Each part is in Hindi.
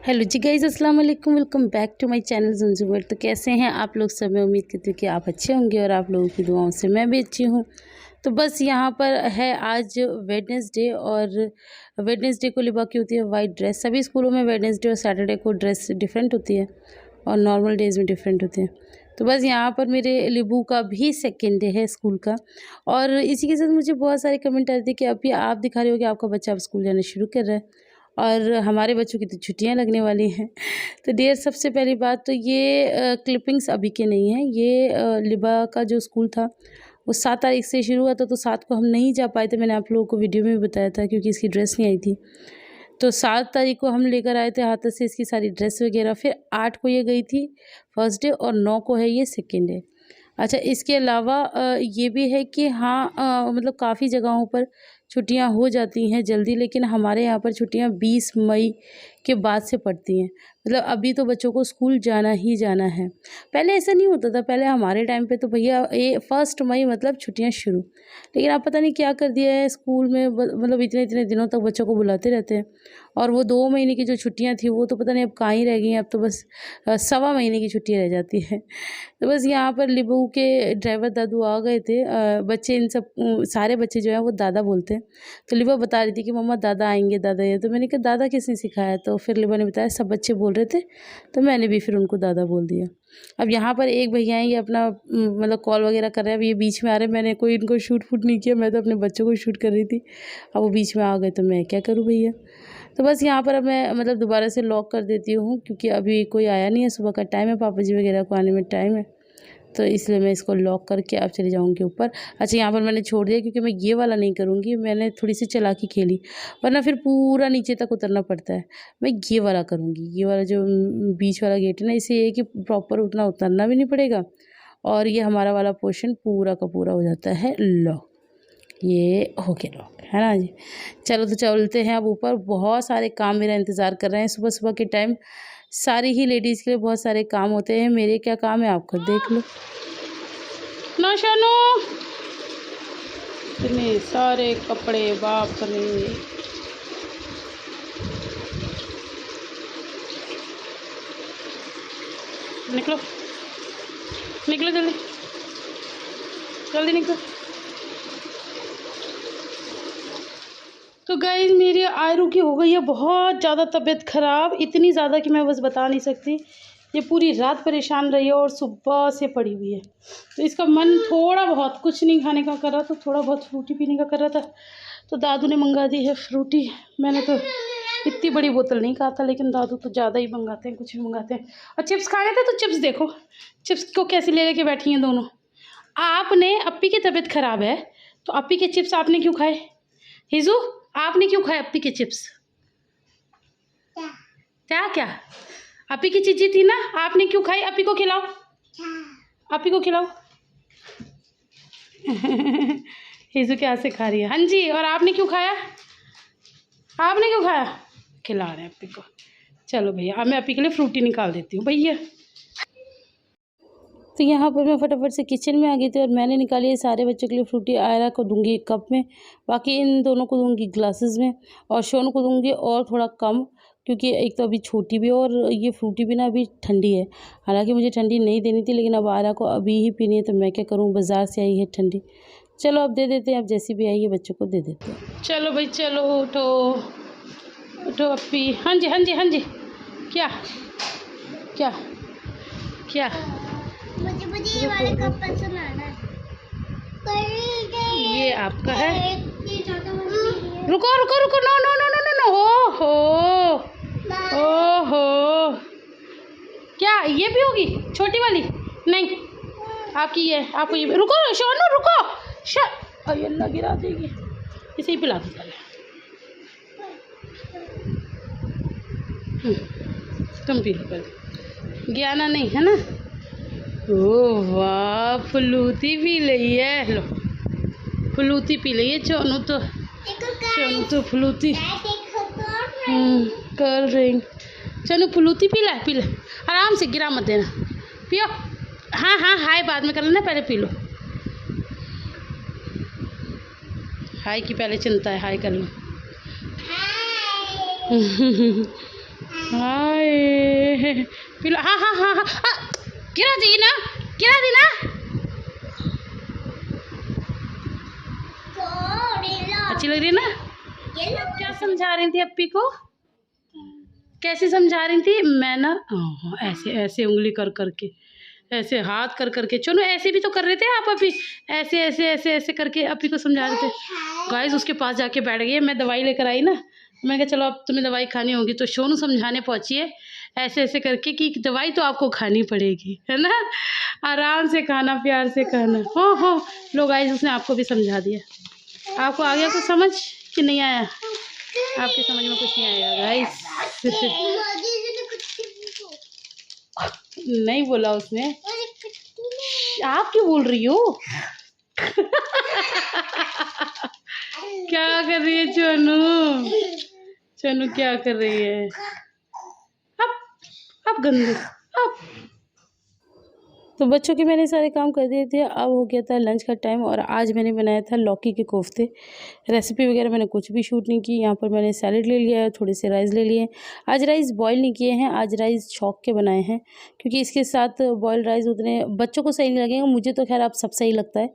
हेलो जी गाइज़, अस्सलाम वालेकुम। Welcome back to my channel Zanju world. तो कैसे हैं आप लोग सब? मैं उम्मीद करती हूँ कि आप अच्छे होंगे और आप लोगों की दुआओं से मैं भी अच्छी हूँ। तो बस यहाँ पर है आज वेडनेसडे, और वेडनेसडे को लिबा की होती है वाइट ड्रेस। सभी स्कूलों में वेडनेसडे और सैटरडे को ड्रेस डिफरेंट होती है और नॉर्मल डेज़ में डिफरेंट होती है। तो बस यहाँ पर मेरे लिबू का भी सेकेंड डे है स्कूल का, और इसी के साथ मुझे बहुत सारे कमेंट आ रहे थे कि अभी आप दिखा रहे हो कि आपका बच्चा अब स्कूल जाना शुरू कर रहा है और हमारे बच्चों की तो छुट्टियां लगने वाली हैं। तो डियर, सबसे पहली बात तो ये क्लिपिंग्स अभी के नहीं हैं। ये लिबा का जो स्कूल था वो 7 तारीख से शुरू हुआ था, तो 7 को हम नहीं जा पाए थे। मैंने आप लोगों को वीडियो में भी बताया था क्योंकि इसकी ड्रेस नहीं आई थी। तो 7 तारीख को हम लेकर आए थे हाथों से इसकी सारी ड्रेस वगैरह। फिर 8 को ये गई थी फर्स्ट डे, और 9 को है ये सेकेंड डे। अच्छा, इसके अलावा ये भी है कि हाँ, मतलब काफ़ी जगहों पर छुट्टियां हो जाती हैं जल्दी, लेकिन हमारे यहाँ पर छुट्टियां 20 मई के बाद से पड़ती हैं। मतलब अभी तो बच्चों को स्कूल जाना ही जाना है। पहले ऐसा नहीं होता था। पहले हमारे टाइम पे तो भैया ये 1 मई मतलब छुट्टियां शुरू। लेकिन आप पता नहीं क्या कर दिया है स्कूल में, मतलब इतने इतने दिनों तक बच्चों को बुलाते रहते हैं। और वो 2 महीने की जो छुट्टियाँ थी वो तो पता नहीं अब कहाँ ही रह गई हैं। अब तो बस 1.25 महीने की छुट्टियाँ रह जाती हैं। तो बस यहाँ पर लिबू के ड्राइवर दादू आ गए थे। बच्चे इन सब सारे बच्चे जो हैं वो दादा बोलते हैं। तो लिबा बता रही थी कि मम्मा दादा आएंगे, दादा ये। तो मैंने कहा दादा किसने सिखाया? तो फिर लिबा ने बताया सब बच्चे बोल रहे थे, तो मैंने भी फिर उनको दादा बोल दिया। अब यहाँ पर एक भैया हैं, ये अपना मतलब कॉल वगैरह कर रहे हैं। अब ये बीच में आ रहे हैं। मैंने कोई इनको शूट फूट नहीं किया, मैं तो अपने बच्चों को शूट कर रही थी। अब वो बीच में आ गए तो मैं क्या करूँ भैया। तो बस यहाँ पर अब मैं मतलब दोबारा से लॉक कर देती हूँ क्योंकि अभी कोई आया नहीं है। सुबह का टाइम है, पापा जी वगैरह को आने में टाइम है, तो इसलिए मैं इसको लॉक करके अब चली जाऊँगी ऊपर। अच्छा, यहाँ पर मैंने छोड़ दिया क्योंकि मैं ये वाला नहीं करूँगी। मैंने थोड़ी सी चालाकी खेली, वरना फिर पूरा नीचे तक उतरना पड़ता है। मैं ये वाला करूँगी। ये वाला जो बीच वाला गेट है ना, इसे ये है कि प्रॉपर उतना उतरना भी नहीं पड़ेगा और ये हमारा वाला पोर्शन पूरा का पूरा हो जाता है लॉक। ये हो गया लॉक, है ना जी। चलो तो चलते हैं अब ऊपर। बहुत सारे काम मेरा इंतज़ार कर रहे हैं। सुबह सुबह के टाइम सारी ही लेडीज़ के लिए बहुत सारे काम होते हैं। मेरे क्या काम है आप खुद देख लो ना शानू। इतने सारे कपड़े, बाप रे। निकलो निकलो, जल्दी जल्दी निकलो। तो गाइस, मेरी आयरू की हो गई है बहुत ज़्यादा तबीयत ख़राब। इतनी ज़्यादा कि मैं बस बता नहीं सकती। ये पूरी रात परेशान रही है और सुबह से पड़ी हुई है। तो इसका मन थोड़ा बहुत कुछ नहीं खाने का कर रहा था, थोड़ा बहुत फ्रूटी पीने का कर रहा था। तो दादू ने मंगा दी है फ्रूटी। मैंने तो इतनी बड़ी बोतल नहीं कहा था, लेकिन दादू तो ज़्यादा ही मंगाते हैं, कुछ भी मंगाते हैं। और चिप्स खाने थे तो चिप्स देखो, चिप्स को कैसे ले लेके बैठी हैं दोनों। आपने, अप्पी की तबीयत ख़राब है तो अप्पी के चिप्स आपने क्यों खाए? हिजू, आपने क्यों खाए अप्पी के चिप्स? क्या क्या? अप्पी की चीज़ी थी ना, आपने क्यों खाई? अप्पी को खिलाओ, अप्पी को खिलाओ। हिजू क्या से खा रही है? हाँ जी। और आपने क्यों खाया? आपने क्यों खाया? खिला रहे हैं अप्पी को। चलो भैया, अब मैं अप्पी के लिए फ्रूटी निकाल देती हूँ भैया। तो यहाँ पर मैं फटाफट से किचन में आ गई थी और मैंने निकाली है सारे बच्चों के लिए फ्रूटी। आयरा को दूंगी एक कप में, बाकी इन दोनों को दूंगी ग्लासेस में, और शोन को दूंगी और थोड़ा कम, क्योंकि एक तो अभी छोटी भी है और ये फ्रूटी भी ना अभी ठंडी है। हालांकि मुझे ठंडी नहीं देनी थी, लेकिन अब आयरा को अभी ही पीनी है तो मैं क्या करूँ, बाज़ार से आई है ठंडी। चलो अब दे देते हैं, अब जैसी भी आई है बच्चों को दे देते हैं। चलो भाई चलो, उठो उठो अप्पी। हाँ जी हाँ जी हाँ जी। क्या क्या क्या? मुझे ये वाले कप पसंद आना। ये आपका है। रुको रुको रुको, no no no no no no. ओहो ओहो, क्या ये भी होगी छोटी वाली? नहीं, आपकी ये, आपको ये। रुको शोनू रुको, अरे अल्लाह गिरा देगी। इसे ही पिला दो पहले। तुम पी लो पहले, ज्ञाना नहीं है ना। ओह वाह, फलूती पी ली है। लो फलूती पी ली है चोनू तो फलूती कर रही। चलो फलूती पी ले, आराम से, गिरा मत देना, पियो। हाँ हाँ, हाय बाद में कर लेना, पहले पी लो। हाय की पहले चिंता है, हाय कर लो। हाय पिला, हाँ हाँ हाँ हाँ हाँ, गिरा दी ना, गिरा दी ना। अच्छी लग रही है ना? क्या समझा रही थी अप्पी को? कैसे समझा रही थी? मैं ना ऐसे ऐसे उंगली कर करके, ऐसे हाथ कर करके, चलो ऐसे भी तो कर रहे थे आप अभी, ऐसे ऐसे ऐसे ऐसे करके अप्पी को समझा रहे थे। गाइस उसके पास जाके बैठ गई। मैं दवाई लेकर आई ना, मैं कहा चलो अब तुम्हें दवाई खानी होगी, तो सोनू समझाने पहुंची है ऐसे ऐसे करके कि दवाई तो आपको खानी पड़ेगी, है ना, आराम से खाना, प्यार से खाना। हो लो गाइस, उसने आपको भी समझा दिया। आपको आ गया कुछ समझ कि नहीं आया? आपकी समझ में कुछ नहीं आएगा गाइस। नहीं बोला उसने। आप क्यों बोल रही हो? क्या कर रही है चोनू? चोनू क्या कर रही है? अब गंदे अब। तो बच्चों के मैंने सारे काम कर दिए थे। अब हो गया था लंच का टाइम और आज मैंने बनाया था लौकी के कोफ्ते। रेसिपी वगैरह मैंने कुछ भी शूट नहीं की। यहाँ पर मैंने सैलेड ले लिया है, थोड़े से राइस ले लिए। आज राइस बॉईल नहीं किए हैं, आज राइस छौंक के बनाए हैं, क्योंकि इसके साथ बॉयल राइस उतने बच्चों को सही नहीं लगेगा। मुझे तो खैर अब सब सही लगता है,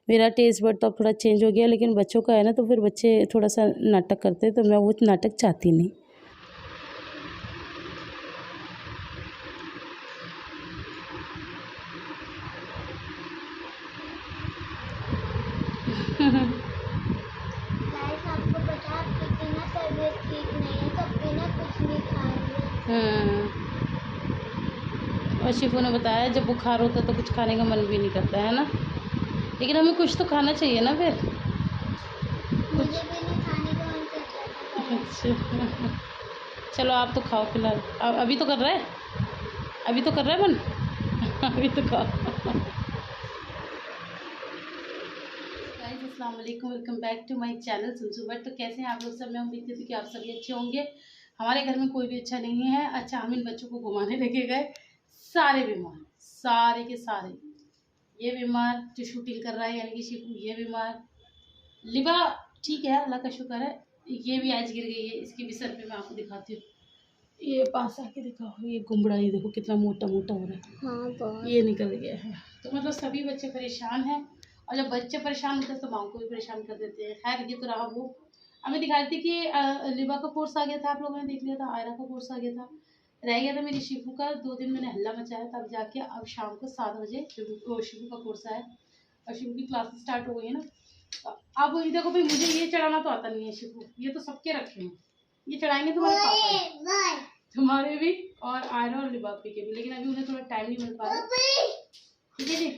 मेरा टेस्ट बट तो अब थोड़ा चेंज हो गया, लेकिन बच्चों का है ना, तो फिर बच्चे थोड़ा सा नाटक करते हैं, तो मैं वो नाटक चाहती नहीं। गाइस आपको पता है आपकी ना तबीयत ठीक नहीं है, तो बिना कुछ नहीं खा रही है। और शिफू ने बताया जब बुखार होता है तो कुछ खाने का मन भी नहीं करता है ना, लेकिन हमें कुछ तो खाना चाहिए ना फिर। मुझे भी नहीं खाने का मन करता था। अच्छा चलो आप तो खाओ फिलहाल। अभी तो कर रहा है, अभी तो कर रहा है मन। अभी तो खाओ। गाइस अस्सलाम वालेकुम, welcome back to my channel सुनसु बट। तो कैसे हैं आप लोग सब? मैं उम्मीद करती हूँ कि आप सभी अच्छे होंगे। हमारे घर में कोई भी अच्छा नहीं है। अच्छा हम इन बच्चों को घुमाने लेके गए, सारे बीमार, सारे के सारे। ये बीमार जो शूटिंग कर रहा है यानी कि शिफू, ये बीमार। लिबा ठीक है, अल्लाह का शुक्र है। ये भी आज गिर गई है, इसकी भी सर पे मैं आपको दिखाती हूँ। ये पास आके दिखाओ, ये गुमड़ा, ये देखो कितना मोटा मोटा हो रहा है। हाँ बहुत। ये निकल गया है। तो मतलब सभी बच्चे परेशान हैं, और जब बच्चे परेशान होते हैं तो माँ को भी परेशान कर देते हैं। खैर ये तो रहा वो। हमें दिखाई थी कि लिबा का कोर्स आ गया था, आप लोगों ने देख लिया था। आयरा का कोर्स आ गया था, रह गया था मेरी शिफू का। 2 दिन मैंने हल्ला मचाया, तब जाके अब शाम को 7 बजे शिफू का कोर्स आया और शिफू की क्लासेस स्टार्ट हो गई है ना। अब ये देखो भाई, मुझे ये चढ़ाना तो आता नहीं है शिफू, ये तो सबके रखे हैं। ये चढ़ाएंगे तुम्हारे पापा, तुम्हारे भी और आयरा और लिबापी के भी, लेकिन अभी उन्हें थोड़ा टाइम नहीं मिल पा रहा। ठीक है जी।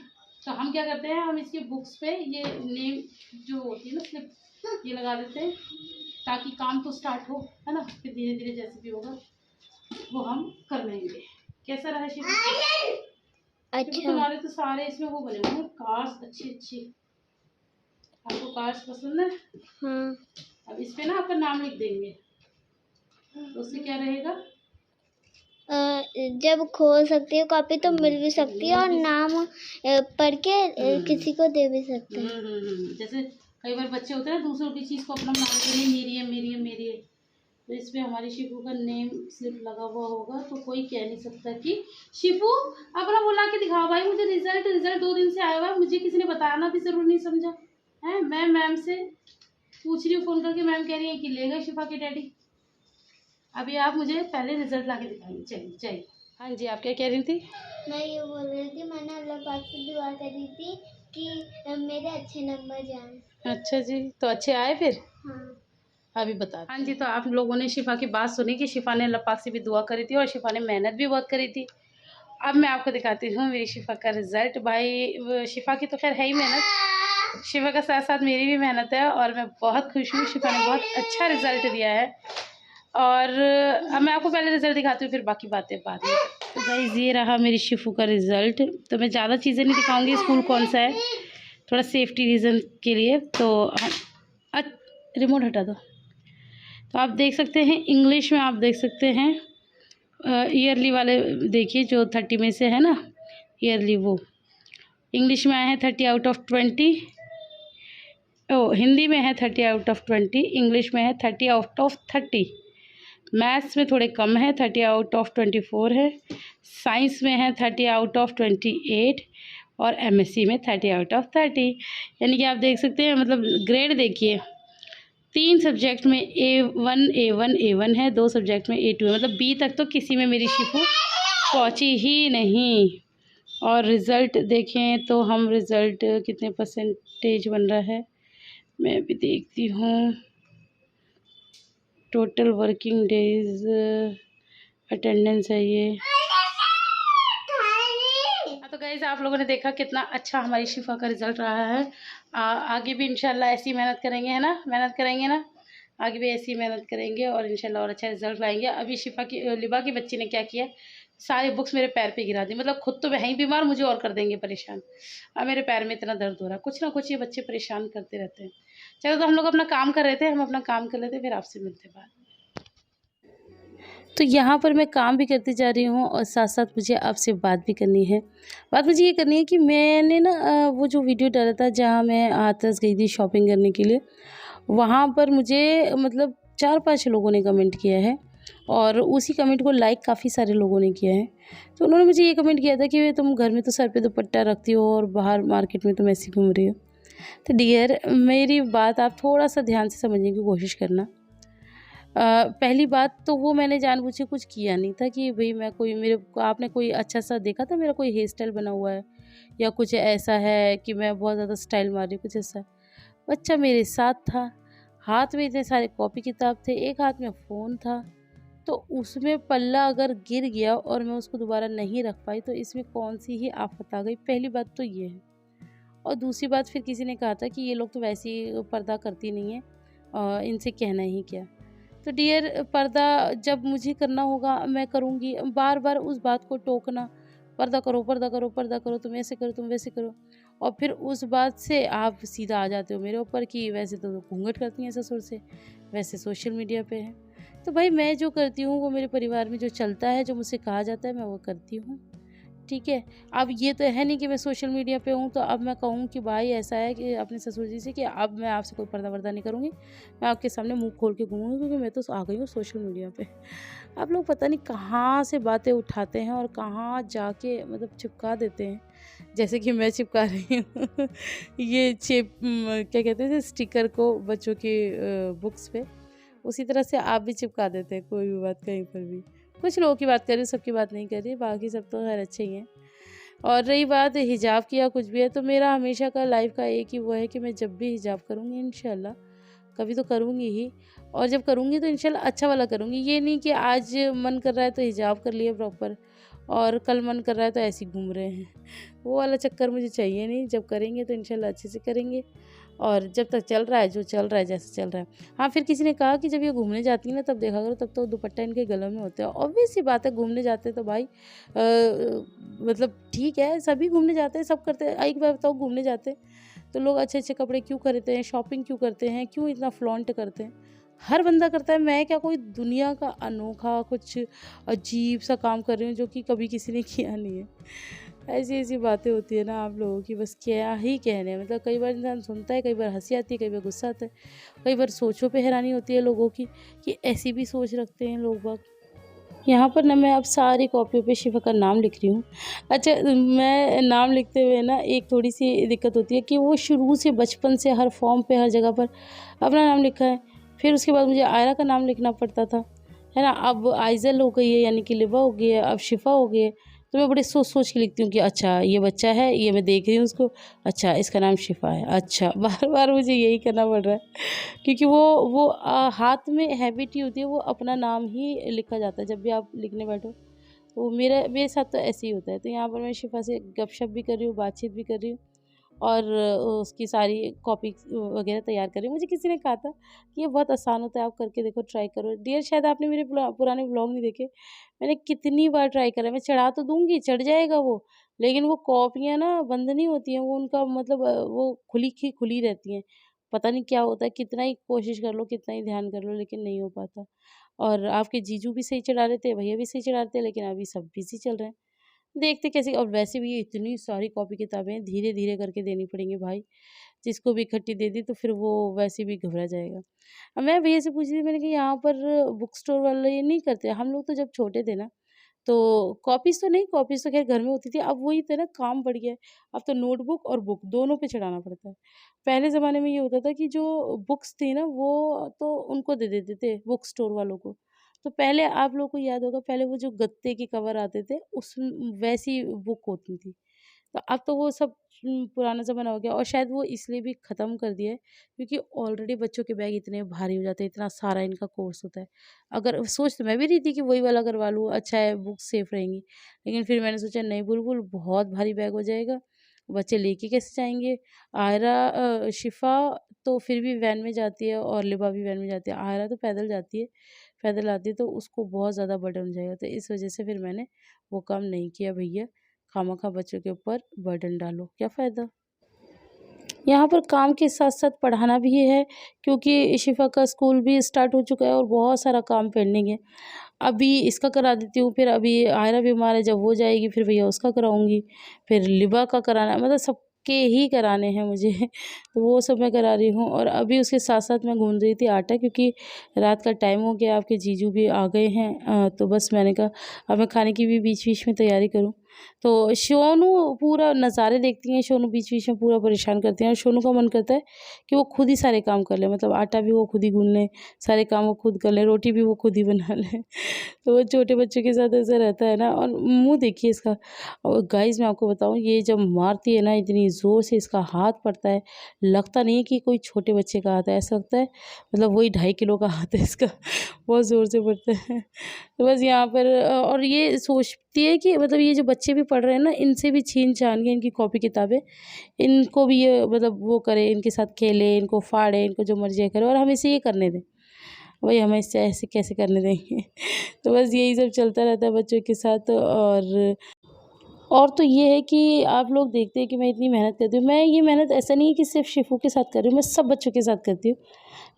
तो हम क्या करते हैं, हम इसके बुक्स पे ये नेम जो होती है ना स्लिप, ये लगा देते हैं, ताकि काम तो स्टार्ट हो, है ना। फिर धीरे धीरे जैसे भी होगा वो हम कर लेंगे। कैसा रहा शिव? अच्छा तुम्हारे तो सारे इसमें वो बने हुए हैं कार्ड्स, अच्छी अच्छी। आपको कार्ड्स पसंद है? हाँ। अब इस पे ना आपका नाम लिख देंगे, तो उससे क्या रहेगा, जब खोल सकती है कॉपी तो मिल भी सकती है, और नाम पढ़ के किसी को दे भी सकते हैं। जैसे कई बार बच्चे होते हैं ना, दूसरों की चीज़ को अपना मान के नहीं, मेरी है मेरी है मेरी है। तो इस पे हमारी शिफू का नेम स्लिप लगा हुआ होगा, तो कोई कह नहीं सकता कि शिफू अपना बुला के दिखाओ भाई मुझे रिजल्ट। रिजल्ट 2 दिन से आया हुआ है, मुझे किसी ने बताना भी जरूर नहीं समझा है। मैं मैम से पूछ रही हूँ फ़ोन करके, मैम कह रही है कि ले गए शिफा के डैडी। अभी आप मुझे पहले रिजल्ट ला के दिखाइए। चाहिए चाहिए। हाँ जी, आप क्या कह रही थी? मैं ये बोल रही थी, मैंने अल्लाह पाक से दुआ करी थी कि मेरे अच्छे नंबर जाए। अच्छा जी, तो अच्छे आए फिर? हाँ। अभी बता। हाँ जी, तो आप लोगों ने शिफा की बात सुनी कि शिफा ने अल्लाह पाक से भी दुआ करी थी और शिफा ने मेहनत भी बहुत करी थी। अब मैं आपको दिखाती हूँ मेरी शिफा का रिज़ल्ट। भाई शिफा की तो खैर है ही मेहनत, शिफा का साथ साथ मेरी भी मेहनत है, और मैं बहुत खुश हूँ। शिफा ने बहुत अच्छा रिज़ल्ट दिया है, और अब मैं आपको पहले रिज़ल्ट दिखाती हूँ, फिर बाकी बातें बाद में। तो गाइस ये रहा मेरी शिफू का रिज़ल्ट। तो मैं ज़्यादा चीज़ें नहीं दिखाऊँगी, स्कूल कौन सा है, थोड़ा सेफ्टी रीज़न के लिए। तो रिमोट हटा दो। तो आप देख सकते हैं इंग्लिश में, आप देख सकते हैं ईयरली वाले देखिए, जो 30 में से है ना ईयरली, वो इंग्लिश में आए हैं 30 आउट ऑफ 20। हिंदी में है 30 आउट ऑफ 20, इंग्लिश में है 30 आउट ऑफ 30। मैथ्स में थोड़े कम है, 30 आउट ऑफ 24 है। साइंस में है 30 आउट ऑफ 28 और एमएससी में 30 आउट ऑफ 30। यानी कि आप देख सकते हैं, मतलब ग्रेड देखिए, 3 सब्जेक्ट में A1 है, 2 सब्जेक्ट में A2 है, मतलब बी तक तो किसी में मेरी शिफू पहुंची ही नहीं। और रिज़ल्ट देखें तो हम रिज़ल्ट कितने परसेंटेज बन रहा है, मैं भी देखती हूँ। टोटल वर्किंग डेज अटेंडेंस है ये। तो गाइस आप लोगों ने देखा कितना अच्छा हमारी शिफा का रिज़ल्ट रहा है। आगे भी इंशाल्लाह ऐसी मेहनत करेंगे, है ना, मेहनत करेंगे ना, आगे भी ऐसी मेहनत करेंगे और इंशाल्लाह और अच्छा रिज़ल्ट लाएंगे। अभी शिफा की लिबा की बच्ची ने क्या किया, सारी बुक्स मेरे पैर पे गिरा दी, मतलब खुद तो वहीं बीमार, मुझे और कर देंगे परेशान। अब मेरे पैर में इतना दर्द हो रहा है, कुछ ना कुछ ये बच्चे परेशान करते रहते हैं। चलो, तो हम लोग अपना काम कर रहे थे, हम अपना काम कर लेते, फिर आपसे मिलते बाद। तो यहाँ पर मैं काम भी करती जा रही हूँ और साथ साथ मुझे आपसे बात भी करनी है। बात मुझे ये करनी है कि मैंने ना वो जो वीडियो डाला था जहाँ मैं हाथरस गई थी शॉपिंग करने के लिए, वहाँ पर मुझे मतलब 4-5 लोगों ने कमेंट किया है और उसी कमेंट को लाइक काफ़ी सारे लोगों ने किया है। तो उन्होंने मुझे ये कमेंट किया था कि तुम घर में तो सर पे दुपट्टा रखती हो और बाहर मार्केट में तुम ऐसी घूम रही हो। तो डियर, मेरी बात आप थोड़ा सा ध्यान से समझने की कोशिश करना। पहली बात तो वो मैंने जानबूझ के कुछ किया नहीं था कि भई मैं कोई, मेरे को आपने कोई अच्छा सा देखा था मेरा कोई हेयर स्टाइल बना हुआ है या कुछ ऐसा है कि मैं बहुत ज़्यादा स्टाइल मार रही हूँ, कुछ ऐसा। बच्चा मेरे साथ था, हाथ में इतने सारे कॉपी किताब थे, एक हाथ में फ़ोन था, तो उसमें पल्ला अगर गिर गया और मैं उसको दोबारा नहीं रख पाई तो इसमें कौन-सी ही आफ़त आ गई। पहली बात तो ये है। और दूसरी बात, फिर किसी ने कहा था कि ये लोग तो वैसे ही पर्दा करती नहीं है, इनसे कहना ही क्या। तो डियर, पर्दा जब मुझे करना होगा मैं करूँगी। बार बार उस बात को टोकना, पर्दा करो, पर्दा करो, पर्दा करो, तुम ऐसे करो, तुम वैसे करो, और फिर उस बात से आप सीधा आ जाते हो मेरे ऊपर कि वैसे तो घूंघट करती हैं ससुर से, वैसे सोशल मीडिया पे है। तो भाई मैं जो करती हूँ वो मेरे परिवार में जो चलता है, जो मुझसे कहा जाता है, मैं वो करती हूँ। ठीक है। अब ये तो है नहीं कि मैं सोशल मीडिया पे हूँ तो अब मैं कहूँ कि भाई ऐसा है कि अपने ससुर जी से कि अब मैं आपसे कोई पर्दा वर्दा नहीं करूँगी, मैं आपके सामने मुंह खोल के घूमूंगी, क्योंकि मैं तो आ गई हूँ सोशल मीडिया पे। आप लोग पता नहीं कहाँ से बातें उठाते हैं और कहाँ जाके मतलब चिपका देते हैं, जैसे कि मैं चिपका रही हूँ ये क्या कहते हैं स्टिकर को बच्चों के बुक्स पे, उसी तरह से आप भी चिपका देते हैं कोई भी बात कहीं पर भी। कुछ लोगों की बात कर रही हूँ, सबकी बात नहीं कर रही, बाकी सब तो खैर अच्छे ही हैं। और रही बात हिजाब की या कुछ भी है, तो मेरा हमेशा का लाइफ का एक ही वो है कि मैं जब भी हिजाब करूँगी इंशाल्लाह, कभी तो करूँगी ही, और जब करूँगी तो इंशाल्लाह अच्छा वाला करूँगी। ये नहीं कि आज मन कर रहा है तो हिजाब कर लिया प्रॉपर और कल मन कर रहा है तो ऐसे ही घूम रहे हैं, वो वाला चक्कर मुझे चाहिए नहीं। जब करेंगे तो इंशाल्लाह अच्छे से करेंगे, और जब तक चल रहा है, जो चल रहा है, जैसे चल रहा है। हाँ, फिर किसी ने कहा कि जब ये घूमने जाती है ना तब देखा करो, तब तो दुपट्टा इनके गलों में होता है। ऑब्वियस सी बात है, घूमने जाते तो भाई मतलब ठीक है, सभी घूमने जाते हैं, सब करते हैं। एक बार बताओ, घूमने जाते हैं तो लोग अच्छे-अच्छे कपड़े क्यों खरीदते हैं, शॉपिंग क्यों करते हैं, क्यों इतना फ्लॉन्ट करते हैं? हर बंदा करता है। मैं क्या कोई दुनिया का अनोखा कुछ अजीब सा काम कर रही हूँ जो कि कभी किसी ने किया नहीं है। ऐसी-ऐसी बातें होती है ना आप लोगों की, बस क्या ही कहने। मतलब कई बार इंसान सुनता है, कई बार हँसी आती है, कई बार गुस्सा आता है, कई बार सोचों पे हैरानी होती है लोगों की कि ऐसी भी सोच रखते हैं लोग बाग। यहाँ पर ना मैं अब सारी कॉपियों पे शिफ़ा का नाम लिख रही हूँ। अच्छा, मैं नाम लिखते हुए ना एक थोड़ी-सी दिक्कत होती है कि वो शुरू से बचपन से हर फॉर्म पे, हर जगह पर अपना नाम लिखा है। फिर उसके बाद मुझे आयरा का नाम लिखना पड़ता था, है ना? अब आइज़ल हो गई है, यानी कि लिबा हो गई है, अब शिफ़ा हो गई है। तो मैं बड़ी सोच-सोच के लिखती हूँ कि अच्छा ये बच्चा है, ये मैं देख रही हूँ उसको, अच्छा इसका नाम शिफ़ा है। अच्छा बार-बार मुझे यही करना पड़ रहा है, क्योंकि वो हाथ में हैबिट ही होती है, वो अपना नाम ही लिखा जाता है जब भी आप लिखने बैठो। तो मेरे साथ तो ऐसे ही होता है। तो यहाँ पर मैं शिफ़ा से गपशप भी कर रही हूँ, बातचीत भी कर रही हूँ, और उसकी सारी कॉपी वगैरह तैयार कर रही हूँ। मुझे किसी ने कहा था कि ये बहुत आसान होता है, आप करके देखो, ट्राई करो। डियर, शायद आपने मेरे पुराने व्लॉग नहीं देखे। मैंने कितनी बार ट्राई करा है, मैं चढ़ा तो दूँगी, चढ़ जाएगा वो, लेकिन वो कॉपियाँ ना बंद नहीं होती हैं, वो उनका मतलब वो खुली की खुली रहती हैं। पता नहीं क्या होता है, कितना ही कोशिश कर लो, कितना ही ध्यान कर लो, लेकिन नहीं हो पाता। और आपके जीजू भी सही चढ़ा रहे थे, भैया भी सही चढ़ा रहे थे, लेकिन अभी सब बिज़ी चल रहे हैं। देखते कैसे। और वैसे भी ये इतनी सारी कॉपी किताबें हैं, धीरे-धीरे करके देनी पड़ेंगी भाई। जिसको भी इकट्ठी दे दी तो फिर वो वैसे भी घबरा जाएगा। अब मैं भैया से पूछ रही थी, मैंने कहा यहाँ पर बुक स्टोर वाले ये नहीं करते? हम लोग तो जब छोटे थे ना, तो कॉपीज़ तो नहीं, कॉपीज़ तो ख़ैर घर में होती थी, अब वही था ना, काम बढ़ गया है। अब तो नोटबुक और बुक दोनों पे चढ़ाना पड़ता है। पहले ज़माने में ये होता था कि जो बुक्स थी ना, वो तो उनको दे देते थे बुक स्टोर वालों को। तो पहले आप लोगों को याद होगा, पहले वो जो गत्ते के कवर आते थे, उस वैसी बुक होती थी। तो अब तो वो सब पुराना ज़माना हो गया, और शायद वो इसलिए भी ख़त्म कर दिया है क्योंकि ऑलरेडी बच्चों के बैग इतने भारी हो जाते हैं, इतना सारा इनका कोर्स होता है। अगर सोच तो मैं भी रही थी कि वही वाला करवा लूँ, अच्छा है, बुक्स सेफ रहेंगी। लेकिन फिर मैंने सोचा नहीं बुलबुल, बहुत भारी बैग हो जाएगा, बच्चे लेके कैसे जाएँगे? आयरा शिफ़ा तो फिर भी वैन में जाती है और लिबा भी वैन में जाती है। आयरा तो पैदल जाती है, पैदल आती है, तो उसको बहुत ज़्यादा बर्डन हो जाएगा। तो इस वज़ह से फिर मैंने वो काम नहीं किया भैया, खामख़ा बच्चों के ऊपर बर्डन डालो, क्या फ़ायदा? यहाँ पर काम के साथ-साथ पढ़ाना भी है क्योंकि शिफ़ा का स्कूल भी स्टार्ट हो चुका है और बहुत सारा काम पेंडिंग है। अभी इसका करा देती हूँ, फिर अभी आयरा बीमार है, जब वो जाएगी फिर भैया उसका कराऊँगी, फिर लिबा का कराना, मतलब सबके ही कराने हैं मुझे। तो वो सब मैं करा रही हूँ, और अभी उसके साथ-साथ मैं गूँध रही थी आटा, क्योंकि रात का टाइम हो गया, आपके जीजू भी आ गए हैं। तो बस मैंने कहा अब मैं खाने की भी बीच-बीच में तैयारी करूँ। तो शोनू पूरा नज़ारे देखती हैं, शोनू बीच-बीच में पूरा परेशान करती हैं, और शोनू का मन करता है कि वो खुद ही सारे काम कर ले, मतलब आटा भी वो खुद ही गूँध लें, सारे काम वो खुद कर लें, रोटी भी वो खुद ही बना लें। तो वो छोटे बच्चों के साथ ऐसा रहता है ना, और मुँह देखिए इसका। और गाइज़ मैं आपको बताऊँ, ये जब मारती है ना, इतनी ज़ोर से इसका हाथ पड़ता है, लगता नहीं है कि कोई छोटे बच्चे का हाथ है, ऐसा लगता है मतलब वही 2.5 किलो का हाथ है इसका। बहुत ज़ोर से पड़ता है। तो बस यहाँ पर और ये सोचती है कि मतलब ये जो बच्चे भी पढ़ रहे हैं ना, इनसे भी छीन-छान के इनकी कॉपी किताबें, इनको भी ये मतलब वो करे, इनके साथ खेले, इनको फाड़े, इनको जो मर्ज़ी करे, और हम इसे ये करने दें। वही हमें इससे ऐसे कैसे करने देंगे? तो बस यही सब चलता रहता है बच्चों के साथ। और तो ये है कि आप लोग देखते हैं कि मैं इतनी मेहनत करती हूँ। मैं ये मेहनत ऐसा नहीं है कि सिर्फ़ शिफ़ू के साथ कर रही हूँ, मैं सब बच्चों के साथ करती हूँ।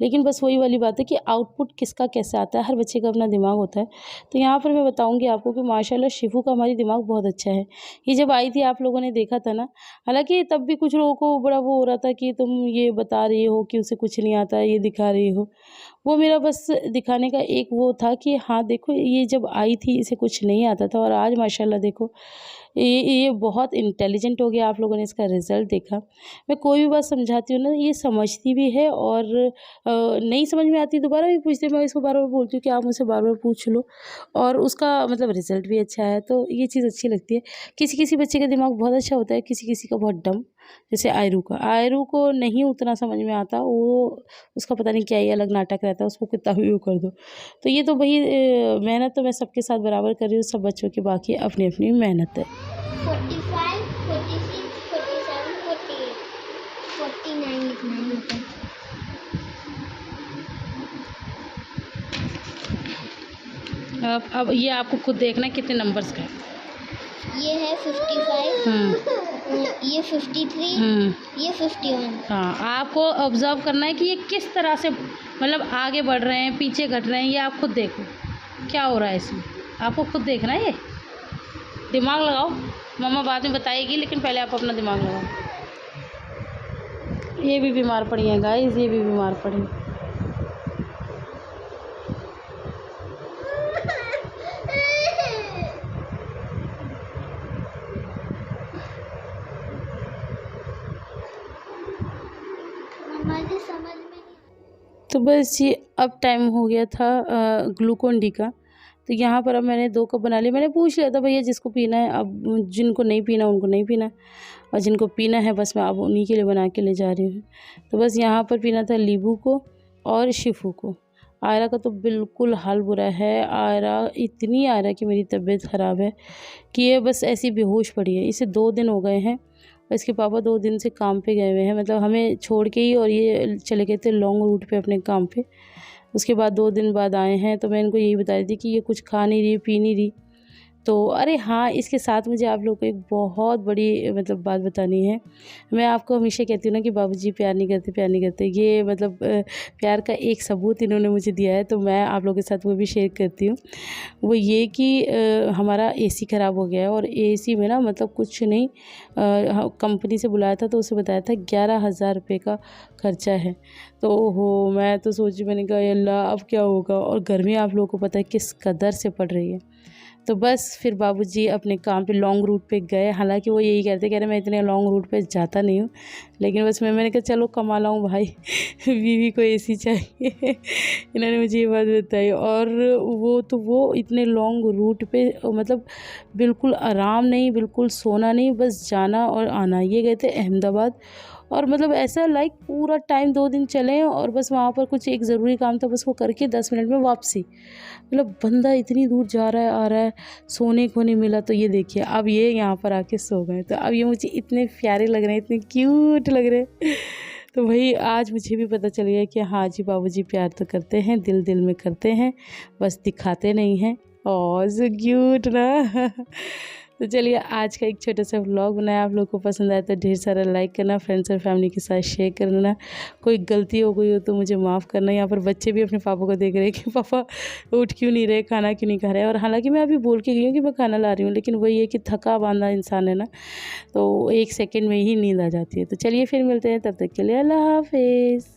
लेकिन बस वही वाली बात है कि आउटपुट किसका कैसा आता है, हर बच्चे का अपना दिमाग होता है। तो यहाँ पर मैं बताऊँगी आपको कि माशाल्लाह शिफ़ू का हमारी दिमाग बहुत अच्छा है। ये जब आई थी आप लोगों ने देखा था ना, हालाँकि तब भी कुछ लोगों को बड़ा वो हो रहा था कि तुम ये बता रही हो कि उसे कुछ नहीं आता है, ये दिखा रही हो। वो मेरा बस दिखाने का एक वो था कि हाँ, देखो ये जब आई थी इसे कुछ नहीं आता था, और आज माशाल्लाह देखो ये बहुत इंटेलिजेंट हो गया। आप लोगों ने इसका रिज़ल्ट देखा। मैं कोई भी बात समझाती हूँ ना, ये समझती भी है, और नहीं समझ में आती दोबारा भी पूछती है। मैं इसको बार-बार बोलती हूँ कि आप मुझसे बार-बार पूछ लो, और उसका मतलब रिज़ल्ट भी अच्छा है, तो ये चीज़ अच्छी लगती है। किसी-किसी बच्चे का दिमाग बहुत अच्छा होता है, किसी-किसी का बहुत डम, जैसे आयरू का। आयरू को नहीं उतना समझ में आता, वो उसका पता नहीं क्या ही अलग नाटक रहता है, उसको कितना भी वो कर दो। तो ये तो भई मेहनत तो मैं सबके साथ बराबर कर रही हूँ, सब बच्चों की बाकी अपनी-अपनी मेहनत है। 45, 46, 47, 48, 49 लिखना है यहाँ पर। अब ये आपको खुद देखना है कितने नंबर्स का है। ये है 55, ये 53, ये 51। हाँ, आपको ऑब्ज़र्व करना है कि ये किस तरह से मतलब आगे बढ़ रहे हैं, पीछे घट रहे हैं, ये आप खुद देखो, क्या हो रहा है इसमें, आपको खुद देखना है ये। दिमाग लगाओ, मम्मा बाद में बताएगी, लेकिन पहले आप अपना दिमाग लगाओ। ये भी बीमार पड़ी हैं गाइस, ये भी बीमार पड़ी हैं। मम्मा जी समझ में नहीं। तो बस ये अब टाइम हो गया था ग्लूकोन डी का। तो यहाँ पर अब मैंने 2 कप बना लिए। मैंने पूछ लिया था भैया जिसको पीना है, अब जिनको नहीं पीना उनको नहीं पीना, और जिनको पीना है बस मैं अब उन्हीं के लिए बना के ले जा रही हूँ। तो बस यहाँ पर पीना था लीबू को और शिफू को। आयरा का तो बिल्कुल हाल बुरा है। आयरा की मेरी तबीयत ख़राब है कि ये बस ऐसी बेहोश पड़ी है। इसे 2 दिन हो गए हैं, और इसके पापा 2 दिन से काम पे गए हुए हैं, मतलब हमें छोड़ के ही, और ये चले गए थे लॉन्ग रूट पे अपने काम पे। उसके बाद 2 दिन बाद आए हैं, तो मैं इनको यही बता रही थी कि ये कुछ खा नहीं रही, पी नहीं रही। तो अरे हाँ, इसके साथ मुझे आप लोगों को एक बहुत बड़ी मतलब बात बतानी है। मैं आपको हमेशा कहती हूँ ना कि बाबूजी प्यार नहीं करते, प्यार नहीं करते। ये मतलब प्यार का एक सबूत इन्होंने मुझे दिया है, तो मैं आप लोगों के साथ वो भी शेयर करती हूँ। वो ये कि हमारा एसी ख़राब हो गया है और एसी में ना मतलब कुछ नहीं, कंपनी से बुलाया था तो उसे बताया था 11,000 रुपये का खर्चा है। तो ओहो! मैं तो सोची, मैंने कहा, या अल्लाह अब क्या होगा। और गर्मी आप लोगों को पता है किस कदर से पड़ रही है। तो बस फिर बाबूजी अपने काम पे लॉन्ग रूट पे गए। हालाँकि वो यही कह रहे मैं इतने लॉन्ग रूट पे जाता नहीं हूँ, लेकिन बस मैंने कहा चलो कमा लाऊँ भाई बीवी को एसी चाहिए इन्होंने मुझे ये बात बताई। और वो इतने लॉन्ग रूट पे मतलब बिल्कुल आराम नहीं, बिल्कुल सोना नहीं, बस जाना और आना। ये गए थे अहमदाबाद, और मतलब ऐसा लाइक पूरा टाइम 2 दिन चले और बस वहाँ पर कुछ एक ज़रूरी काम था, बस वो करके 10 मिनट में वापसी। मतलब बंदा इतनी दूर जा रहा है, आ रहा है, सोने को नहीं मिला। तो ये देखिए अब ये यहाँ पर आके सो गए। तो अब ये मुझे इतने प्यारे लग रहे हैं, इतने क्यूट लग रहे हैं। तो वही आज मुझे भी पता चल गया कि हाँ जी, बाबूजी प्यार तो करते हैं, दिल दिल में करते हैं, बस दिखाते नहीं हैं। ओह सो क्यूट ना तो चलिए आज का एक छोटा सा व्लॉग बनाया। आप लोग को पसंद आया तो ढेर सारा लाइक करना, फ्रेंड्स और फैमिली के साथ शेयर करना। कोई गलती हो गई हो तो मुझे माफ़ करना। यहाँ पर बच्चे भी अपने पापा को देख रहे हैं कि पापा उठ क्यों नहीं रहे, खाना क्यों नहीं खा रहे। और हालांकि मैं अभी बोल के गई हूँ कि मैं खाना ला रही हूँ, लेकिन वही है कि थका बांधा इंसान है ना, तो 1 सेकंड में ही नींद आ जाती है। तो चलिए फिर मिलते हैं, तब तक के लिए अल्लाह हाफिज़।